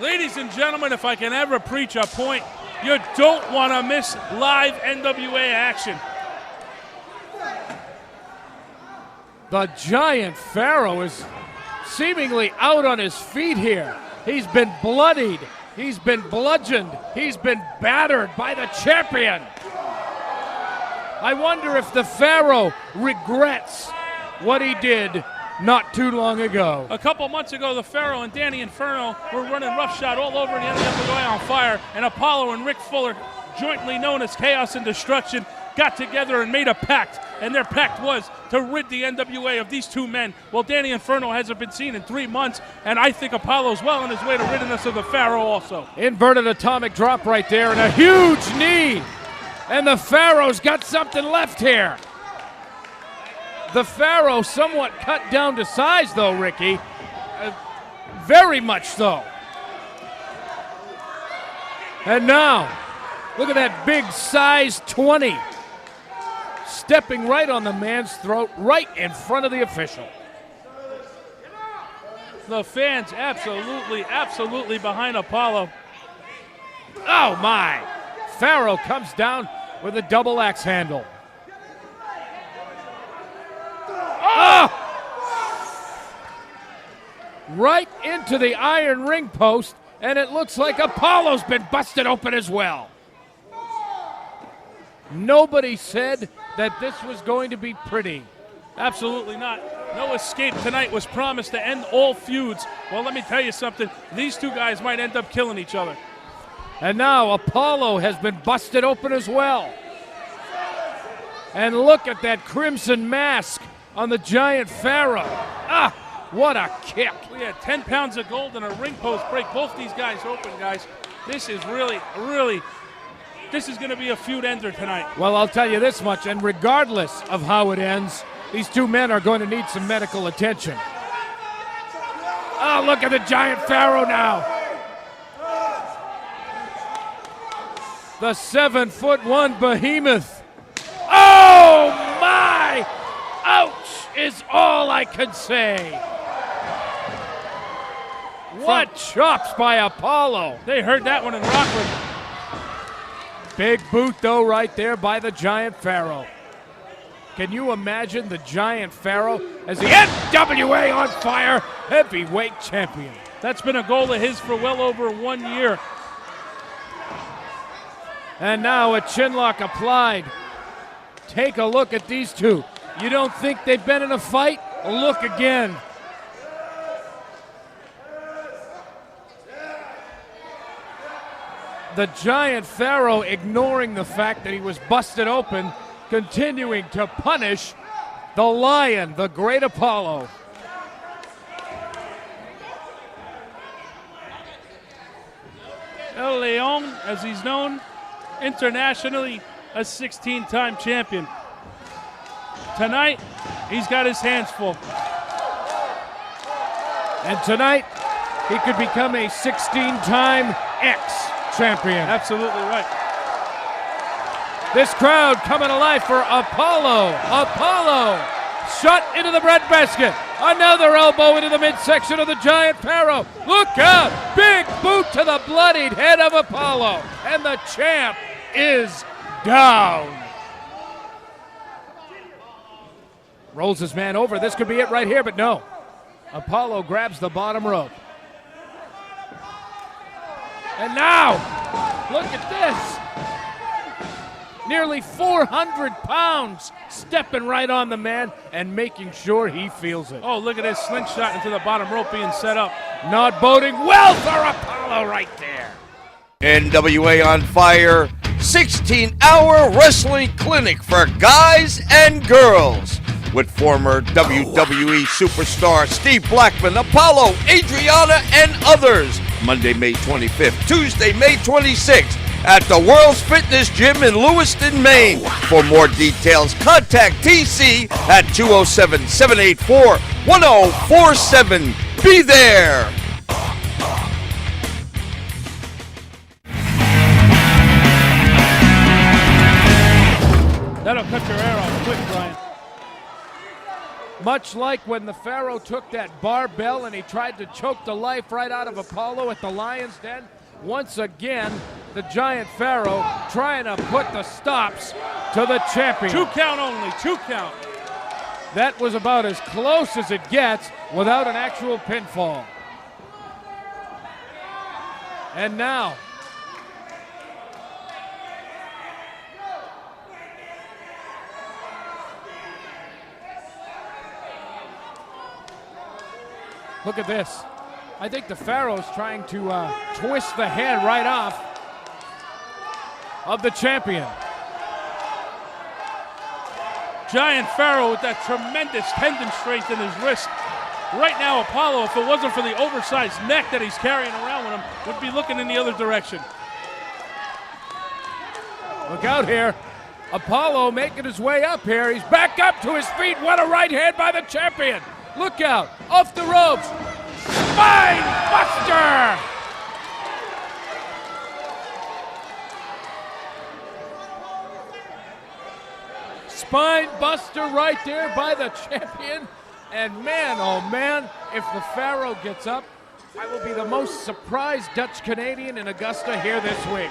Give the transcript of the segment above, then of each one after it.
Ladies and gentlemen, if I can ever preach a point, you don't want to miss live NWA action. The Giant Pharaoh is seemingly out on his feet here. He's been bloodied. He's been bludgeoned. He's been battered by the champion. I wonder if the Pharaoh regrets what he did not too long ago. A couple months ago, the Pharaoh and Danny Inferno were running roughshod all over the NWA On Fire, and Apollo and Rick Fuller, jointly known as Chaos and Destruction, got together and made a pact, and their pact was to rid the NWA of these two men. Well, Danny Inferno hasn't been seen in 3 months, and I think Apollo's well on his way to ridding us of the Pharaoh also. Inverted atomic drop right there, and a huge knee, and the Pharaoh's got something left here. The Pharaoh somewhat cut down to size, though, Ricky. Very much so. And now, look at that big size 20. Stepping right on the man's throat, right in front of the official. The fans absolutely behind Apollo. Oh, my. Pharaoh comes down with a double axe handle. Oh! Right into the iron ring post, and it looks like Apollo's been busted open as well. Nobody said that this was going to be pretty. Absolutely not. No escape tonight was promised to end all feuds. Well, let me tell you something. These two guys might end up killing each other. And now Apollo has been busted open as well. And look at that crimson mask on the Giant Pharaoh. Ah, what a kick. We had 10 pounds of gold and a ring post break both these guys open, guys. This is really, this is going to be a feud ender tonight. Well, I'll tell you this much, and regardless of how it ends, these two men are going to need some medical attention. Oh, look at the Giant Pharaoh now. The 7'1" behemoth. Oh, my! Ouch is all I can say. What chops by Apollo. They heard that one in Rockland. Big boot, though, right there by the Giant Pharaoh. Can you imagine the Giant Pharaoh as the NWA On Fire heavyweight champion? That's been a goal of his for well over 1 year. And now a chinlock applied. Take a look at these two. You don't think they've been in a fight? Look again. The Giant Pharaoh ignoring the fact that he was busted open, continuing to punish the Lion, the great Apollo. El Leon, as he's known, internationally a 16-time champion. Tonight, he's got his hands full. And tonight, he could become a 16-time ex-champion. Absolutely right. This crowd coming alive for Apollo. Apollo shot into the breadbasket. Another elbow into the midsection of the Giant Pharaoh. Look out! Big boot to the bloodied head of Apollo. And the champ is down. Rolls his man over. This could be it right here, but no. Apollo grabs the bottom rope. And now, look at this. Nearly 400 pounds stepping right on the man and making sure he feels it. Oh, look at this slingshot into the bottom rope being set up. Not boding well for Apollo right there. NWA On Fire, 16-hour wrestling clinic for guys and girls. With former WWE superstar Steve Blackman, Apollo, Adriana, and others. Monday, May 25th, Tuesday, May 26th. At the World's Fitness Gym in Lewiston, Maine. For more details, contact TC at 207-784-1047. Be there! That'll cut your hair off quick, Brian. Much like when the Pharaoh took that barbell and he tried to choke the life right out of Apollo at the Lion's Den, once again, the Giant Pharaoh trying to put the stops to the champion. 2 count only, 2 count. That was about as close as it gets without an actual pinfall. And now, look at this. I think the Pharaoh's trying to twist the head right off of the champion. Giant Pharaoh with that tremendous tendon strength in his wrist. Right now, Apollo, if it wasn't for the oversized neck that he's carrying around with him, would be looking in the other direction. Look out here. Apollo making his way up here. He's back up to his feet. What a right hand by the champion. Look out. Off the ropes. Spine buster. Spine buster right there by the champion. And man, oh man, if the Pharaoh gets up, I will be the most surprised Dutch Canadian in Augusta here this week.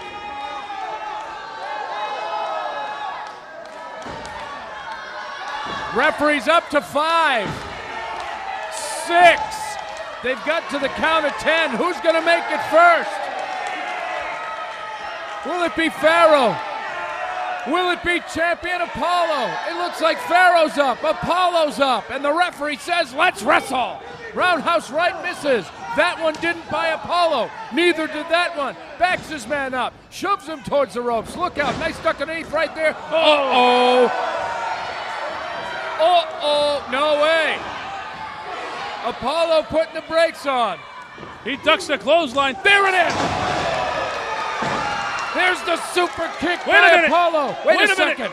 Referee's up to 5, 6. They've got to the count of 10. Who's going to make it first? Will it be Pharaoh? Will it be champion Apollo? It looks like Pharaoh's up, Apollo's up, and the referee says, let's wrestle. Roundhouse right misses. That one didn't by Apollo. Neither did that one. Backs his man up, shoves him towards the ropes. Look out, nice duck underneath right there. Uh-oh. Uh-oh, no way. Apollo putting the brakes on. He ducks the clothesline. There it is. There's the super kick Wait a by minute. Apollo. Wait a minute. second.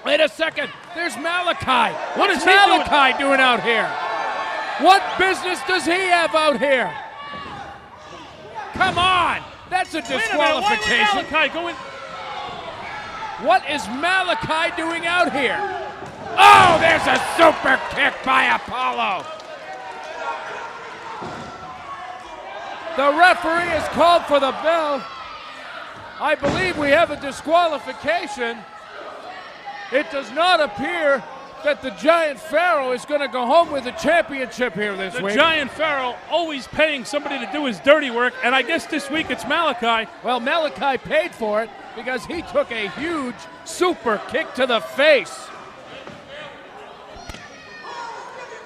Wait a second. There's Malachi. What What's is he doing? Malachi doing out here? What business does he have out here? Come on. That's a Wait a minute. disqualification. Why would Malachi go in? What is Malachi doing out here? Oh, there's a super kick by Apollo. The referee has called for the bell. I believe we have a disqualification. It does not appear that the Giant Pharaoh is going to go home with the championship here this week. The Giant Pharaoh always paying somebody to do his dirty work, and I guess this week it's Malachi. Well, Malachi paid for it because he took a huge super kick to the face.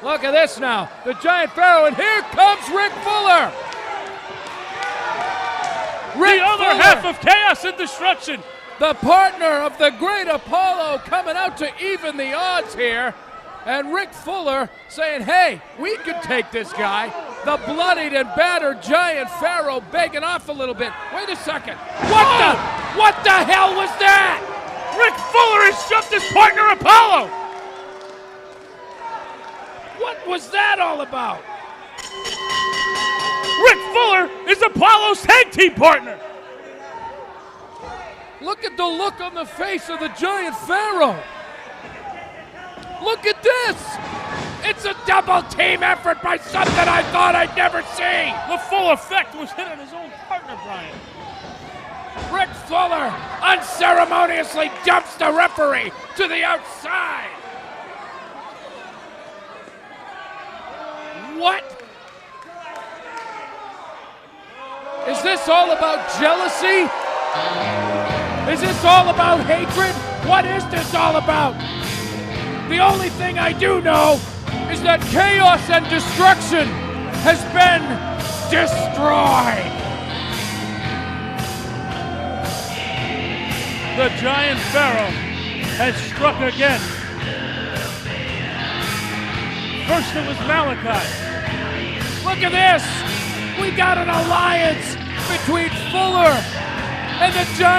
Look at this now. The Giant Pharaoh, and here comes Rick Fuller. The other half of Chaos and Destruction. The partner of the great Apollo coming out to even the odds here. And Rick Fuller saying, hey, we could take this guy. The bloodied and battered Giant Pharaoh begging off a little bit. Wait a second. What the hell was that? Rick Fuller has shoved his partner Apollo. What was that all about? Rick Fuller is Apollo's tag team partner. Look at the look on the face of the Giant Pharaoh. Look at this. It's a double team effort by something I thought I'd never see. The full effect was hit on his own partner, Brian. Rick Fuller unceremoniously dumps the referee to the outside. What? Is this all about jealousy? Is this all about hatred? What is this all about? The only thing I do know is that chaos and destruction has been destroyed. The Giant Pharaoh has struck again. First it was Malachi. Look at this. We got an alliance between Fuller and the Giant